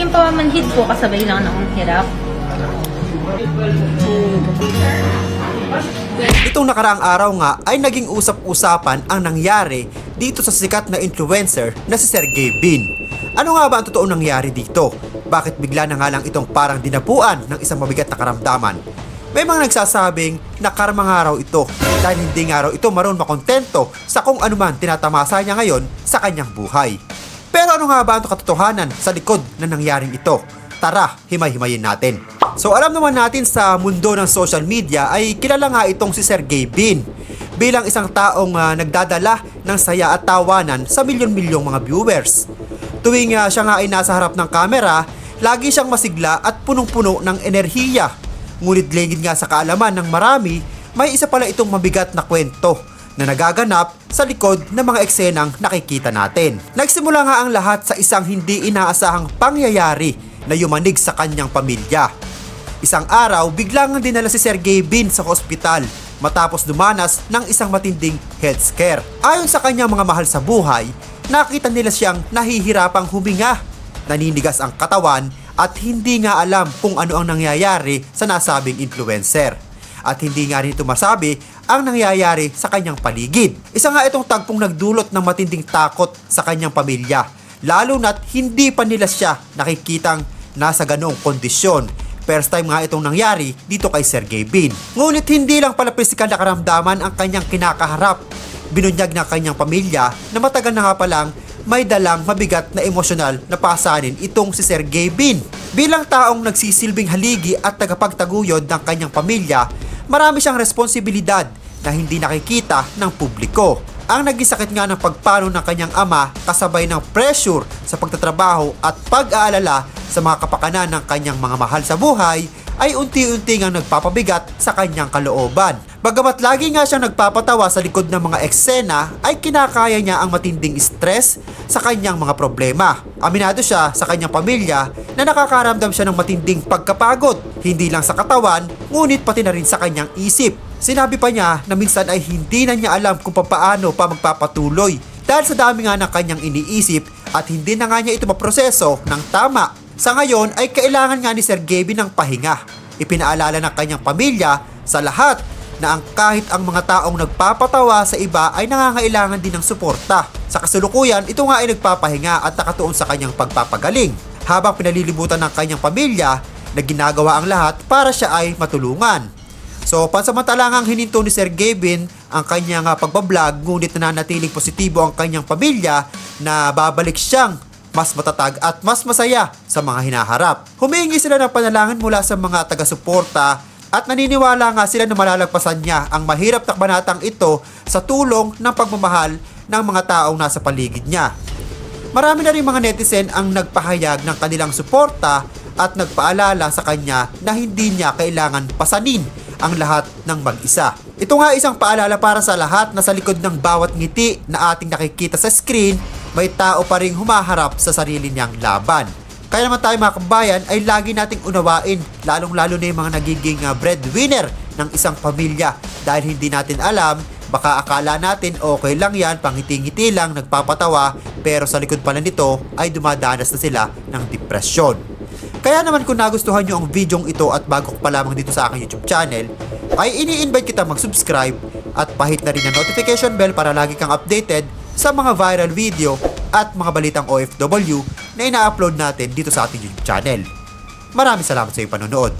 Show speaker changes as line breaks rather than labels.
yung pamamanhid ko kasabay lang ng hirap.
Itong nakaraang araw nga ay naging usap-usapan ang nangyari dito sa sikat na influencer na si Sergey Bin. Ano nga ba ang totoong nangyari dito? Bakit bigla na nga lang itong parang dinapuan ng isang mabigat na karamdaman? May mga nagsasabing na karma nga raw ito dahil hindi nga raw ito marunong makontento sa kung anuman tinatamasa niya ngayon sa kanyang buhay. Pero ano nga ba ang katotohanan sa likod na nangyaring ito? Tara, himay-himayin natin. So alam naman natin sa mundo ng social media ay kilala nga itong si Sergey Bin bilang isang taong nagdadala ng saya at tawanan sa milyon-milyong mga viewers. Tuwing siya nga ay nasa harap ng kamera, lagi siyang masigla at punong-puno ng enerhiya. Ngunit ligid nga sa kaalaman ng marami, may isa pala itong mabigat na kwento na nagaganap sa likod ng mga eksenang nakikita natin. Nagsimula nga ang lahat sa isang hindi inaasahang pangyayari na yumanig sa kanyang pamilya. Isang araw, biglang dinala si Sergey Bin sa ospital matapos dumanas ng isang matinding health scare. Ayon sa kanyang mga mahal sa buhay, nakita nila siyang nahihirapang huminga, naninigas ang katawan at hindi nga alam kung ano ang nangyayari sa nasabing influencer. At hindi nga rin ito masabi ang nangyayari sa kanyang paligid. Isa nga itong tagpong nagdulot ng matinding takot sa kanyang pamilya, lalo na't hindi pa nila siya nakikitang nasa ganoong kondisyon. First time nga itong nangyari dito kay Sergey Bin. Ngunit hindi lang pala pisikal na karamdaman ang kanyang kinakaharap. Binunyag ng kanyang pamilya na matagal na nga palang may dalang mabigat na emosyonal na pasanin itong si Sergey Bin. Bilang taong nagsisilbing haligi at tagapagtaguyod ng kanyang pamilya, marami siyang responsibilidad na hindi nakikita ng publiko. Ang naging sakit nga ng pagpano ng kanyang ama kasabay ng pressure sa pagtatrabaho at pag-aalala sa mga kapakanan ng kanyang mga mahal sa buhay ay unti-unti nga nagpapabigat sa kanyang kalooban. Bagamat lagi nga siyang nagpapatawa sa likod ng mga eksena, ay kinakaya niya ang matinding stress sa kanyang mga problema. Aminado siya sa kanyang pamilya na nakakaramdam siya ng matinding pagkapagod, hindi lang sa katawan, ngunit pati na rin sa kanyang isip. Sinabi pa niya na minsan ay hindi na niya alam kung paano pa magpapatuloy dahil sa dami nga ng kanyang iniisip at hindi na nga niya ito maproseso ng tama. Sa ngayon ay kailangan nga ni Sergey Bin ng pahinga. Ipinaalala ng kanyang pamilya sa lahat na ang kahit ang mga taong nagpapatawa sa iba ay nangangailangan din ng suporta. Sa kasulukuyan, ito nga ay nagpapahinga at nakatuon sa kanyang pagpapagaling. Habang pinalilibutan ng kanyang pamilya na ginagawa ang lahat para siya ay matulungan. So pansamantalang hininto ni Sergey Bin ang kanyang pagbablog, ngunit nananatiling positibo ang kanyang pamilya na babalik siyang mas matatag at mas masaya sa mga hinaharap. Humingi sila ng panalangin mula sa mga taga-suporta at naniniwala nga sila na malalagpasan niya ang mahirap na kabanatang ito sa tulong ng pagmamahal ng mga taong nasa paligid niya. Marami na rin mga netizen ang nagpahayag ng kanilang suporta at nagpaalala sa kanya na hindi niya kailangan pasanin ang lahat ng mag-isa. Ito nga isang paalala para sa lahat na sa likod ng bawat ngiti na ating nakikita sa screen, may tao pa ring humaharap sa sarili niyang laban. Kaya naman tayo mga kabayan ay lagi nating unawain, lalong-lalo na yung mga nagiging breadwinner ng isang pamilya dahil hindi natin alam, baka akala natin okay lang yan, pangiti-ngiti lang, nagpapatawa, pero sa likod pala nito ay dumadanas na sila ng depresyon. Kaya naman kung nagustuhan nyo ang videong ito at bago pa lamang dito sa aking YouTube channel, ay ini-invite kita mag-subscribe at pahit na rin ang notification bell para lagi kang updated sa mga viral video at mga balitang OFW na ina-upload natin dito sa ating YouTube channel. Maraming salamat sa iyong panonood.